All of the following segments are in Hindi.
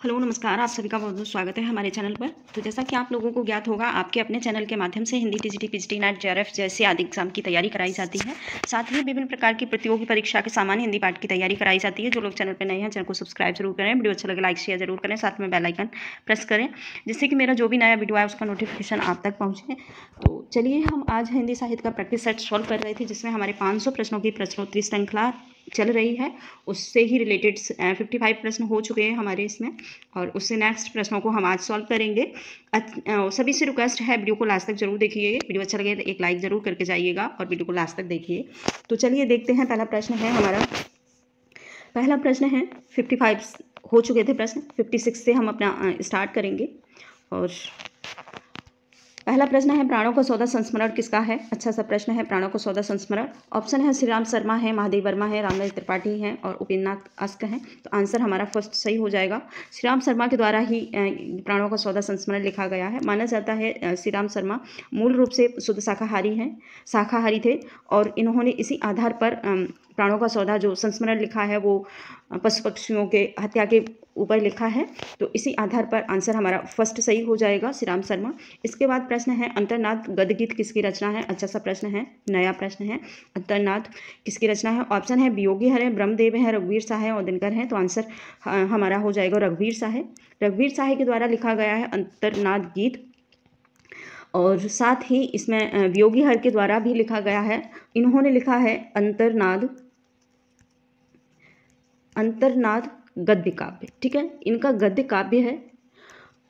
हेलो नमस्कार, आप सभी का बहुत बहुत स्वागत है हमारे चैनल पर। तो जैसा कि आप लोगों को ज्ञात होगा, आपके अपने चैनल के माध्यम से Hindi, TGT, PGT, net, JRF जैसे आदि एग्जाम की तैयारी कराई जाती है। साथ ही विभिन्न प्रकार की प्रतियोगी परीक्षा के सामान्य हिंदी पाठ की तैयारी कराई जाती है। जो लोग चैनल पर नए हैं, चैनल को सब्सक्राइब जरूर करें, वीडियो अच्छा लगे लाइक शेयर जरूर करें, साथ में बेल आइकन प्रेस करें, जिससे कि मेरा जो भी नया वीडियो आए उसका नोटिफिकेशन आप तक पहुँचे। तो चलिए, हम आज हिंदी साहित्य का प्रैक्टिस सेट सॉल्व कर रहे थे, जिसमें हमारे 500 प्रश्नों की प्रश्नोत्तरी श्रृंखला चल रही है। उससे ही रिलेटेड 55 प्रश्न हो चुके हैं हमारे इसमें, और उससे नेक्स्ट प्रश्नों को हम आज सॉल्व करेंगे। सभी से रिक्वेस्ट है, वीडियो को लास्ट तक जरूर देखिए। वीडियो अच्छा लगे तो एक लाइक जरूर करके जाइएगा और वीडियो को लास्ट तक देखिए। तो चलिए देखते हैं, पहला प्रश्न है हमारा। पहला प्रश्न है, 55 हो चुके थे प्रश्न, 56 से हम अपना स्टार्ट करेंगे। और पहला प्रश्न है, प्राणों का सौदा संस्मरण किसका है? अच्छा सा प्रश्न है, प्राणों का सौदा संस्मरण। ऑप्शन है श्री राम शर्मा है, महादेव वर्मा है, रामलाल त्रिपाठी हैं और उपेन्द्रनाथ अस्क हैं। तो आंसर हमारा फर्स्ट सही हो जाएगा। श्री राम शर्मा के द्वारा ही प्राणों का सौदा संस्मरण लिखा गया है। माना जाता है श्री राम शर्मा मूल रूप से शुद्ध शाकाहारी थे, और इन्होंने इसी आधार पर प्राणों का सौदा जो संस्मरण लिखा है वो पशु पक्षियों के हत्या के ऊपर लिखा है। तो इसी आधार पर आंसर हमारा फर्स्ट सही हो जाएगा, श्री राम शर्मा। इसके बाद प्रश्न है, अंतर्नाद गद्य गीत किसकी रचना है? अच्छा सा प्रश्न है, नया प्रश्न है। अंतर्नाद किसकी रचना है? ऑप्शन है वियोगी हर है, ब्रह्मदेव है, रघुवीर शाह है और दिनकर है। तो आंसर हमारा हो जाएगा रघुवीर शाह। रघुवीर शाह के द्वारा लिखा गया है अंतर्नाद गीत, और साथ ही इसमें वियोगी हर के द्वारा भी लिखा गया है। इन्होंने लिखा है अंतर्नाद गद्य काव्य। ठीक है, इनका गद्य काव्य है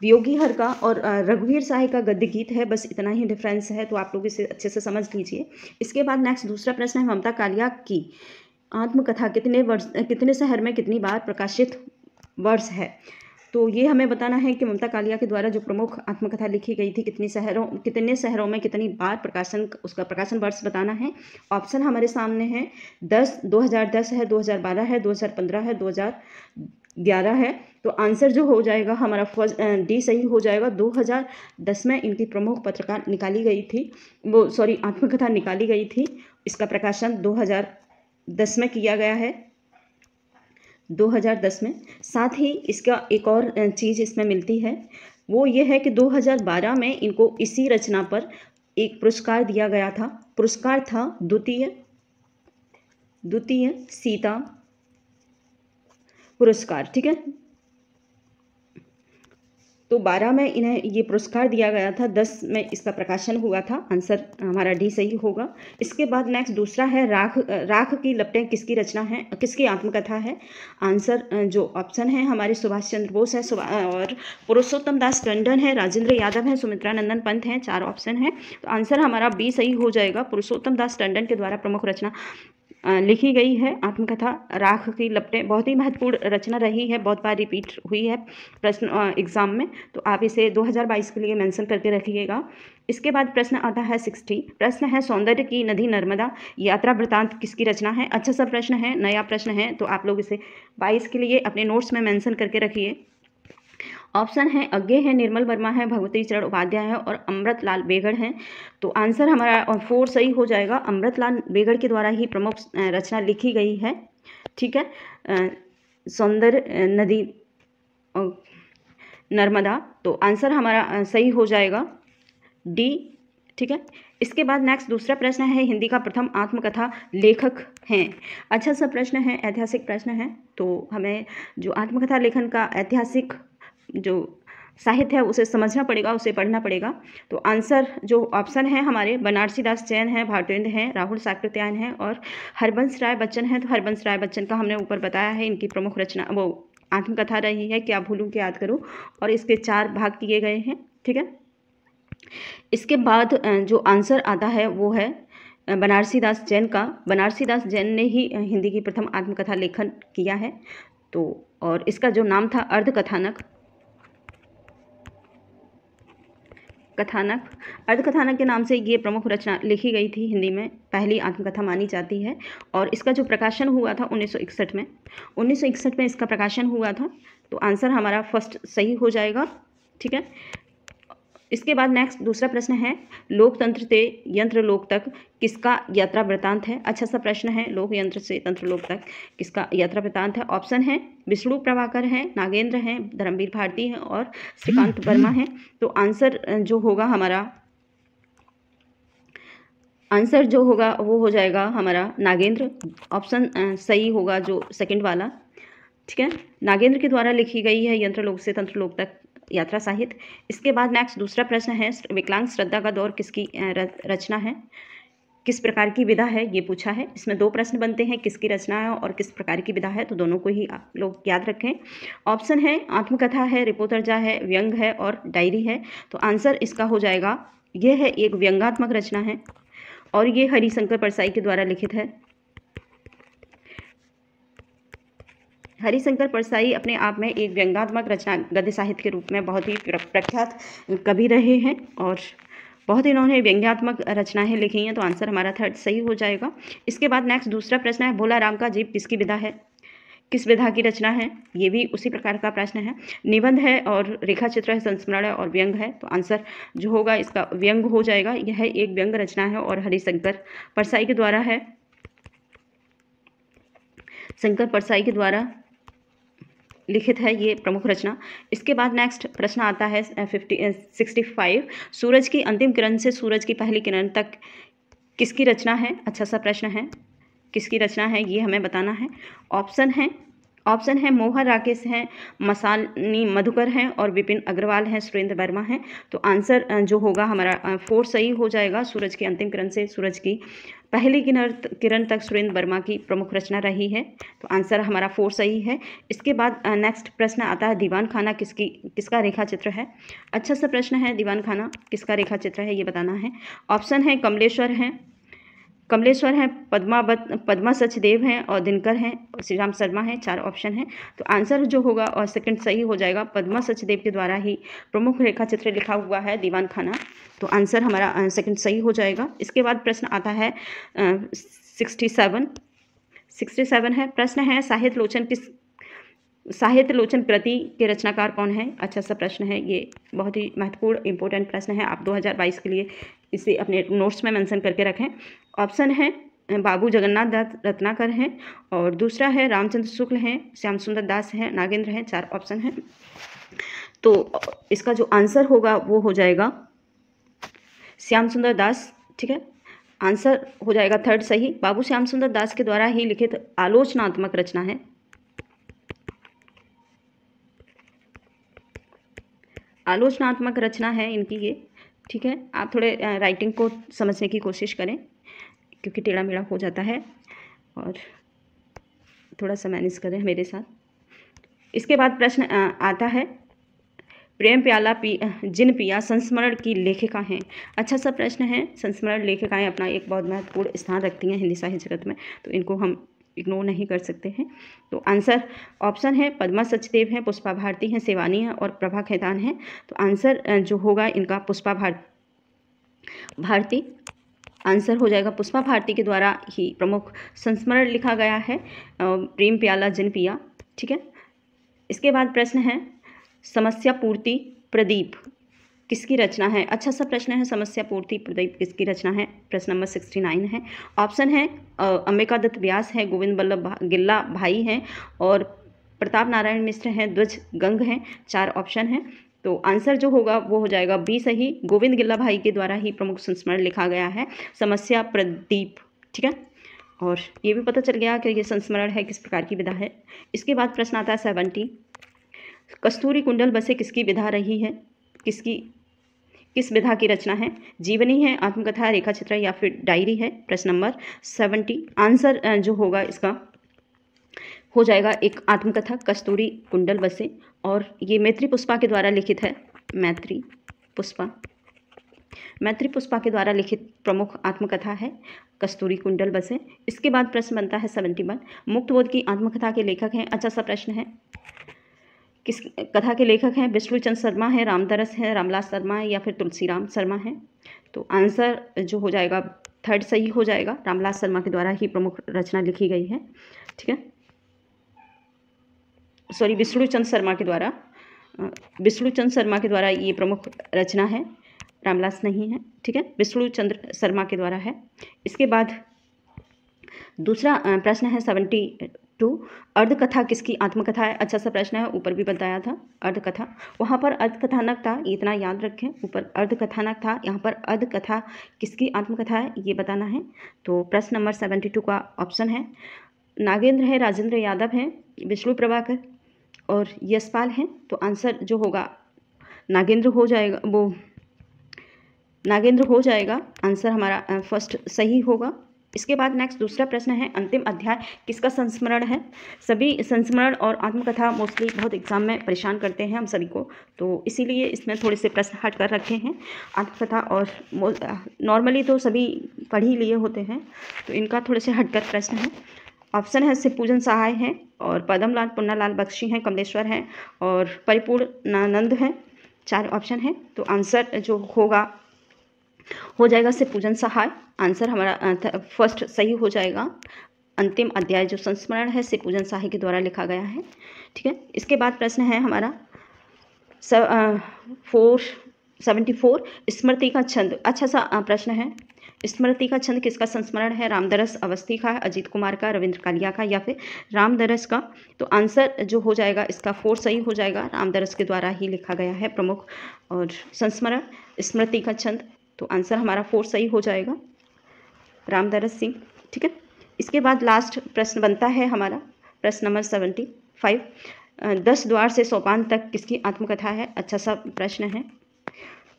वियोगी हर का, और रघुवीर शाह का गद्य गीत है। बस इतना ही डिफरेंस है, तो आप लोग इसे अच्छे से समझ लीजिए। इसके बाद नेक्स्ट दूसरा प्रश्न है, ममता कालिया की आत्मकथा कितने शहर में कितनी बार प्रकाशित वर्ष है? तो ये हमें बताना है कि ममता कालिया के द्वारा जो प्रमुख आत्मकथा लिखी गई थी कितने शहरों में कितनी बार उसका प्रकाशन वर्ष बताना है। ऑप्शन हमारे सामने है 2010 है, 2012 है, 2015 है, 2011 है। तो आंसर जो हो जाएगा हमारा फर्स्ट डी सही हो जाएगा। 2010 में इनकी प्रमुख पत्रिका निकाली गई थी, आत्मकथा निकाली गई थी। इसका प्रकाशन 2010 में किया गया है, 2010 में। साथ ही इसका एक और चीज़ इसमें मिलती है, वो ये है कि 2012 में इनको इसी रचना पर एक पुरस्कार दिया गया था। पुरस्कार था द्वितीय सीता पुरस्कार। ठीक है, तो 12 में इन्हें ये पुरस्कार दिया गया था, 10 में इसका प्रकाशन हुआ था। आंसर हमारा डी सही होगा। इसके बाद नेक्स्ट दूसरा है, राख की लपटें किसकी रचना है, किसकी आत्मकथा है? आंसर जो ऑप्शन है हमारे सुभाष चंद्र बोस है, और पुरुषोत्तम दास टंडन है, राजेंद्र यादव है, सुमित्रा नंदन पंत हैं। 4 ऑप्शन है, तो आंसर हमारा बी सही हो जाएगा। पुरुषोत्तम दास टंडन के द्वारा प्रमुख रचना लिखी गई है आत्मकथा राख की लपटें। बहुत ही महत्वपूर्ण रचना रही है, बहुत बार रिपीट हुई है प्रश्न एग्जाम में, तो आप इसे 2022 के लिए मेंशन करके रखिएगा। इसके बाद प्रश्न आता है 60। प्रश्न है, सौंदर्य की नदी नर्मदा यात्रा वृतांत किसकी रचना है? अच्छा सा प्रश्न है, नया प्रश्न है, तो आप लोग इसे 22 के लिए अपने नोट्स में मेंशन करके रखिए। ऑप्शन है अज्ञे है, निर्मल वर्मा है, भगवती चरण उपाध्याय है और अमृतलाल बेगड़ हैं। तो आंसर हमारा 4 सही हो जाएगा। अमृतलाल बेगड़ के द्वारा ही प्रमुख रचना लिखी गई है। ठीक है, सौंदर्य नदी नर्मदा, तो आंसर हमारा सही हो जाएगा डी। ठीक है, इसके बाद नेक्स्ट दूसरा प्रश्न है, हिंदी का प्रथम आत्मकथा लेखक हैं। अच्छा सा प्रश्न है, ऐतिहासिक प्रश्न है, तो हमें जो आत्मकथा लेखन का ऐतिहासिक जो साहित्य है उसे समझना पड़ेगा, उसे पढ़ना पड़ेगा। तो आंसर जो ऑप्शन है हमारे, बनारसी दास जैन है, भारतेंद्र हैं, राहुल साकृत्यायन हैं और हरबंस राय बच्चन हैं। तो हरबंस राय बच्चन का हमने ऊपर बताया है, इनकी प्रमुख रचना वो आत्मकथा रही है क्या भूलूं क्या याद करूं, और इसके 4 भाग किए गए हैं। ठीक है, इसके बाद जो आंसर आता है वो है बनारसी दास जैन का। बनारसी दास जैन ने ही हिंदी की प्रथम आत्मकथा लेखन किया है। तो और इसका जो नाम था अर्धकथानक अर्धकथानक के नाम से ये प्रमुख रचना लिखी गई थी, हिंदी में पहली आत्मकथा मानी जाती है। और इसका जो प्रकाशन हुआ था 1961 में, 1961 में इसका प्रकाशन हुआ था। तो आंसर हमारा फर्स्ट सही हो जाएगा। ठीक है, इसके बाद नेक्स्ट दूसरा प्रश्न है, लोकतंत्र से यंत्रलोक तक किसका यात्रा वृतांत है। अच्छा सा प्रश्न है, लोक यंत्र से तंत्रलोक तक किसका यात्रा वृतांत है। ऑप्शन है विष्णु प्रभाकर है, नागेंद्र है, धर्मवीर भारती है और श्रीकांत वर्मा है। तो आंसर जो होगा वो हो जाएगा हमारा नागेंद्र। ऑप्शन सही होगा जो सेकंड वाला, ठीक है। नागेंद्र के द्वारा लिखी गई है यंत्रलोक से तंत्रलोक तक यात्रा साहित्य। इसके बाद नेक्स्ट दूसरा प्रश्न है, विकलांग श्रद्धा का दौर किसकी रचना है, किस प्रकार की विधा है, ये पूछा है। इसमें दो प्रश्न बनते हैं, किसकी रचना है और किस प्रकार की विधा है, तो दोनों को ही आप लोग याद रखें। ऑप्शन है आत्मकथा है, रिपोतर्जा है, व्यंग है और डायरी है। तो आंसर इसका हो जाएगा, यह है एक व्यंगात्मक रचना है और ये हरिशंकर परसाई के द्वारा लिखित है। हरिशंकर परसाई अपने आप में एक व्यंगात्मक रचना गद्य साहित्य के रूप में बहुत ही प्रख्यात कवि रहे हैं और बहुत इन्होंने व्यंग्यात्मक रचनाएं लिखी हैं। तो आंसर हमारा थर्ड सही हो जाएगा। इसके बाद नेक्स्ट दूसरा प्रश्न है, भोला राम का जीव किसकी विधा है, किस विधा की रचना है, ये भी उसी प्रकार का प्रश्न है। निबंध है और रेखा चित्र है, संस्मरण है और व्यंग है। तो आंसर जो होगा इसका व्यंग हो जाएगा। यह एक व्यंग रचना है और हरिशंकर परसाई के द्वारा है, शंकर परसाई के द्वारा लिखित है ये प्रमुख रचना। इसके बाद नेक्स्ट प्रश्न आता है 65, सूरज की अंतिम किरण से सूरज की पहली किरण तक किसकी रचना है। अच्छा सा प्रश्न है, किसकी रचना है ये हमें बताना है। ऑप्शन है मोहन राकेश हैं, मसानी मधुकर हैं और विपिन अग्रवाल हैं, सुरेंद्र वर्मा हैं। तो आंसर जो होगा हमारा 4 सही हो जाएगा। सूरज की अंतिम किरण से सूरज की पहली किरण तक सुरेंद्र वर्मा की प्रमुख रचना रही है। तो आंसर हमारा 4 सही है। इसके बाद नेक्स्ट प्रश्न आता है, दीवान खाना किसका रेखा चित्र है। अच्छा सा प्रश्न है, दीवान खाना किसका रेखा चित्र है ये बताना है। ऑप्शन है कमलेश्वर हैं, पद्मा सचदेव हैं और दिनकर हैं और श्री राम शर्मा हैं। 4 ऑप्शन हैं। तो आंसर जो होगा और सेकंड सही हो जाएगा, पद्मा सचदेव के द्वारा ही प्रमुख रेखा चित्र लिखा हुआ है दीवान खाना। तो आंसर हमारा सेकंड सही हो जाएगा। इसके बाद प्रश्न आता है 67 है। प्रश्न है, साहित्य लोचन कृति के रचनाकार कौन है। अच्छा सा प्रश्न है, ये बहुत ही महत्वपूर्ण इंपॉर्टेंट प्रश्न है। आप 2022 के लिए इसे अपने नोट्स में मेंशन करके रखें। ऑप्शन है बाबू जगन्नाथ दास रत्नाकर हैं और दूसरा है रामचंद्र शुक्ल हैं, श्याम सुंदर दास हैं, नागेंद्र हैं। 4 ऑप्शन हैं। तो इसका जो आंसर होगा वो हो जाएगा श्याम सुंदर दास, ठीक है। आंसर हो जाएगा थर्ड सही। बाबू श्याम सुंदर दास के द्वारा ही लिखित आलोचनात्मक रचना है। आलोचनात्मक रचना है इनकी ये, ठीक है। आप थोड़े राइटिंग को समझने की कोशिश करें क्योंकि टेढ़ा मेढ़ा हो जाता है और थोड़ा सा मैनेज करें मेरे साथ। इसके बाद प्रश्न आता है, प्रेम प्याला जिन पिया संस्मरण की लेखिका हैं। अच्छा सा प्रश्न है। संस्मरण लेखिकाएं अपना एक बहुत महत्वपूर्ण स्थान रखती हैं हिंदी साहित्य जगत में, तो इनको हम इग्नोर नहीं कर सकते हैं। तो आंसर ऑप्शन है पद्मा सचदेव हैं, पुष्पा भारती हैं, शिवानी हैं और प्रभा खेतान हैं। तो आंसर जो होगा इनका पुष्पा भारती आंसर हो जाएगा। पुष्पा भारती के द्वारा ही प्रमुख संस्मरण लिखा गया है, प्रेम प्याला जिन पिया, ठीक है। इसके बाद प्रश्न है, समस्या पूर्ति प्रदीप किसकी रचना है। अच्छा सा प्रश्न है, समस्या पूर्ति प्रदीप किसकी रचना है। प्रश्न नंबर 69 है। ऑप्शन है अंबिका दत्त व्यास है, गोविंद बल्लभ गिल्ला भाई हैं और प्रताप नारायण मिश्र हैं, ध्वज गंग हैं। 4 ऑप्शन हैं। तो आंसर जो होगा वो हो जाएगा बी सही। गोविंद गिल्ला भाई के द्वारा ही प्रमुख संस्मरण लिखा गया है, समस्या प्रदीप, ठीक है। और ये भी पता चल गया कि ये संस्मरण है किस प्रकार की विधा है। इसके बाद प्रश्न आता है 70, कस्तूरी कुंडल बसे किसकी विधा रही है, किस विधा की रचना है। जीवनी है, आत्मकथा, रेखा चित्र या फिर डायरी है। प्रश्न नंबर 70 आंसर जो होगा इसका हो जाएगा एक आत्मकथा, कस्तूरी कुंडल बसे, और ये मैत्री पुष्पा के द्वारा लिखित है। मैत्री पुष्पा के द्वारा लिखित प्रमुख आत्मकथा है कस्तूरी कुंडल बसे। इसके बाद प्रश्न बनता है 71, मुक्तबोध की आत्मकथा के लेखक हैं। अच्छा सा प्रश्न है, किस कथा के लेखक हैं। विष्णुचंद्र शर्मा है, रामदरस है, रामलाल शर्मा है या फिर तुलसीराम शर्मा है। तो आंसर जो हो जाएगा थर्ड सही हो जाएगा, रामलाल शर्मा के द्वारा ही प्रमुख रचना लिखी गई है, ठीक है। सॉरी, विष्णुचंद्र शर्मा के द्वारा ये प्रमुख रचना है। रामलास नहीं है, ठीक है, विष्णु चंद्र शर्मा के द्वारा है। इसके बाद दूसरा प्रश्न है 72, अर्धकथा किसकी आत्मकथा है। अच्छा सा प्रश्न है, ऊपर भी बताया था अर्धकथा, वहाँ पर अर्धकथानक था, इतना याद रखें, ऊपर अर्धकथानक था, यहाँ पर अर्धकथा किसकी आत्मकथा है ये बताना है। तो प्रश्न नंबर 72 का ऑप्शन है नागेंद्र है, राजेंद्र यादव है, विष्णु प्रभाकर और यशपाल हैं। तो आंसर जो होगा नागेंद्र हो जाएगा, वो नागेंद्र हो जाएगा, आंसर हमारा फर्स्ट सही होगा। इसके बाद नेक्स्ट दूसरा प्रश्न है अंतिम अध्याय किसका संस्मरण है। सभी संस्मरण और आत्मकथा मोस्टली बहुत एग्जाम में परेशान करते हैं हम सभी को, तो इसीलिए इसमें थोड़े से प्रश्न हट कर रखे हैं। आत्मकथा और नॉर्मली तो सभी पढ़ ही लिए होते हैं, तो इनका थोड़े से हटकर प्रश्न है। ऑप्शन है शिवपूजन सहाय हैं और पद्मलाल पुन्नालाल बख्शी हैं, कमलेश्वर हैं और परिपूर्णानंद हैं, 4 ऑप्शन हैं। तो आंसर जो होगा हो जाएगा शिवपूजन सहाय, आंसर हमारा फर्स्ट सही हो जाएगा। अंतिम अध्याय जो संस्मरण है शिवपूजन सहाय के द्वारा लिखा गया है, ठीक है। इसके बाद प्रश्न है हमारा 474 स्मृति का छंद। अच्छा सा प्रश्न है, स्मृति का छंद किसका संस्मरण है। रामदरस अवस्थी का, अजीत कुमार का, रविंद्र कालिया का या फिर रामदरस का। तो आंसर जो हो जाएगा इसका 4 सही हो जाएगा, रामदरस के द्वारा ही लिखा गया है प्रमुख और संस्मरण स्मृति का छंद। तो आंसर हमारा 4 सही हो जाएगा, रामदरस सिंह, ठीक है। इसके बाद लास्ट प्रश्न बनता है हमारा प्रश्न नंबर 75, 10 द्वार से सोपान तक किसकी आत्मकथा है। अच्छा सा प्रश्न है।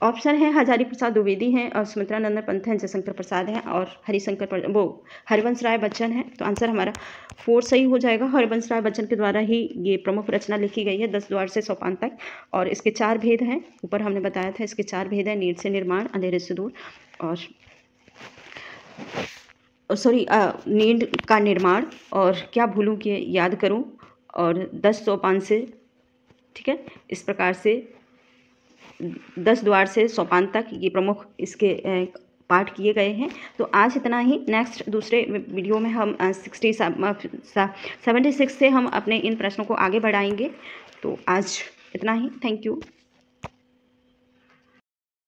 ऑप्शन है हजारी प्रसाद द्विवेदी हैं और सुमित्रा नंदन पंत हैं, जयशंकर प्रसाद हैं और हरिवंश राय बच्चन हैं। तो आंसर हमारा 4 सही हो जाएगा। हरिवंश राय बच्चन के द्वारा ही ये प्रमुख रचना लिखी गई है 10 द्वार से सोपान तक, और इसके 4 भेद हैं, ऊपर हमने बताया था इसके 4 भेद हैं, नीड से निर्माण, अंधेरे से दूर और नींद का निर्माण और क्या भूलूं कि याद करूं और 10 सोपान से, ठीक है। इस प्रकार से 10 द्वार से सोपान तक ये प्रमुख इसके पाठ किए गए हैं। तो आज इतना ही। नेक्स्ट दूसरे वीडियो में हम 76 से हम अपने इन प्रश्नों को आगे बढ़ाएंगे। तो आज इतना ही। Thank you.